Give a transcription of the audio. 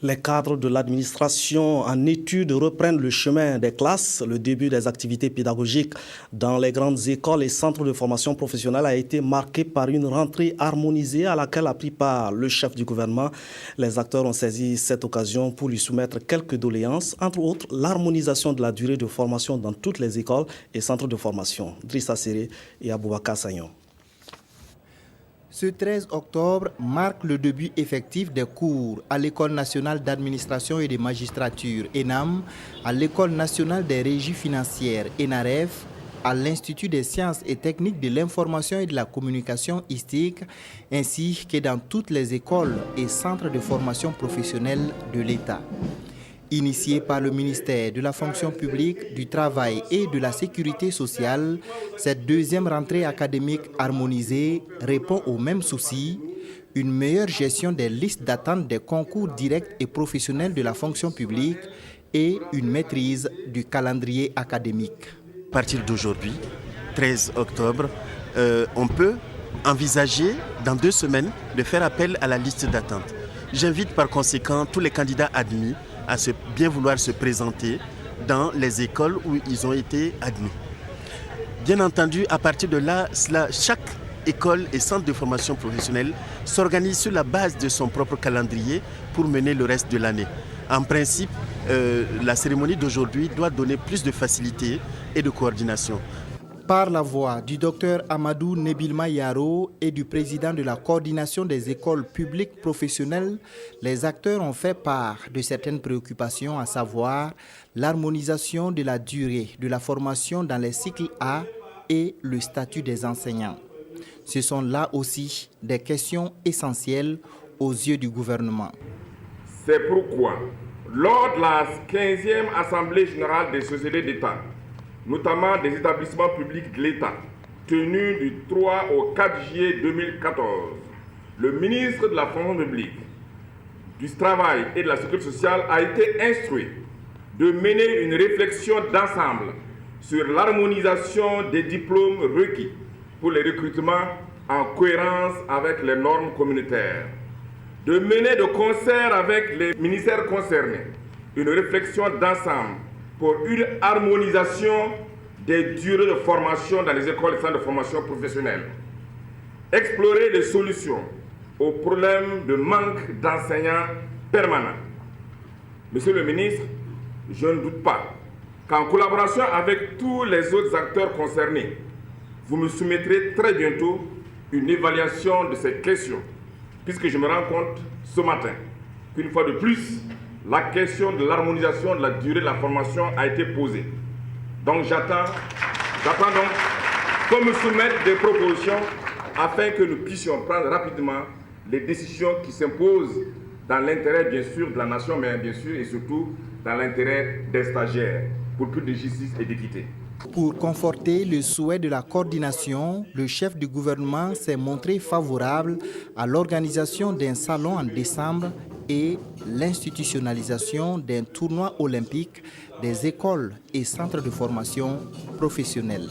Les cadres de l'administration en études reprennent le chemin des classes. Le début des activités pédagogiques dans les grandes écoles et centres de formation professionnelle a été marqué par une rentrée harmonisée à laquelle a pris part le chef du gouvernement. Les acteurs ont saisi cette occasion pour lui soumettre quelques doléances, entre autres l'harmonisation de la durée de formation dans toutes les écoles et centres de formation. Drissa Séré et Aboubakar Sagnon. Ce 13 octobre marque le début effectif des cours à l'École nationale d'administration et de magistrature, ENAM, à l'École nationale des régies financières, ENAREF, à l'Institut des sciences et techniques de l'information et de la communication, ISTIC, ainsi que dans toutes les écoles et centres de formation professionnelle de l'État. Initiée par le ministère de la fonction publique, du travail et de la sécurité sociale, cette deuxième rentrée académique harmonisée répond aux mêmes soucis, une meilleure gestion des listes d'attente des concours directs et professionnels de la fonction publique et une maîtrise du calendrier académique. À partir d'aujourd'hui, 13 octobre, on peut envisager dans 2 semaines de faire appel à la liste d'attente. J'invite par conséquent tous les candidats admis à bien vouloir se présenter dans les écoles où ils ont été admis. Bien entendu, à partir de là, chaque école et centre de formation professionnelle s'organise sur la base de son propre calendrier pour mener le reste de l'année. En principe, la cérémonie d'aujourd'hui doit donner plus de facilité et de coordination. Par la voix du docteur Amadou Nebilma Yaro et du président de la coordination des écoles publiques professionnelles, les acteurs ont fait part de certaines préoccupations, à savoir l'harmonisation de la durée de la formation dans les cycles A et le statut des enseignants. Ce sont là aussi des questions essentielles aux yeux du gouvernement. C'est pourquoi, lors de la 15e Assemblée générale des sociétés d'État, notamment des établissements publics de l'État, tenue du 3 au 4 juillet 2014, le ministre de la fonction publique, du travail et de la sécurité sociale a été instruit de mener une réflexion d'ensemble sur l'harmonisation des diplômes requis pour les recrutements en cohérence avec les normes communautaires, de mener de concert avec les ministères concernés une réflexion d'ensemble pour une harmonisation des durées de formation dans les écoles et centres de formation professionnelle. Explorer les solutions aux problèmes de manque d'enseignants permanents. Monsieur le ministre, je ne doute pas qu'en collaboration avec tous les autres acteurs concernés, vous me soumettrez très bientôt une évaluation de ces questions, puisque je me rends compte ce matin qu'une fois de plus, la question de l'harmonisation de la durée de la formation a été posée. Donc j'attends donc qu'on me soumette des propositions afin que nous puissions prendre rapidement les décisions qui s'imposent dans l'intérêt bien sûr de la nation, mais bien sûr et surtout dans l'intérêt des stagiaires, pour plus de justice et d'équité. Pour conforter le souhait de la coordination, le chef du gouvernement s'est montré favorable à l'organisation d'un salon en décembre et l'institutionnalisation d'un tournoi olympique des écoles et centres de formation professionnelle.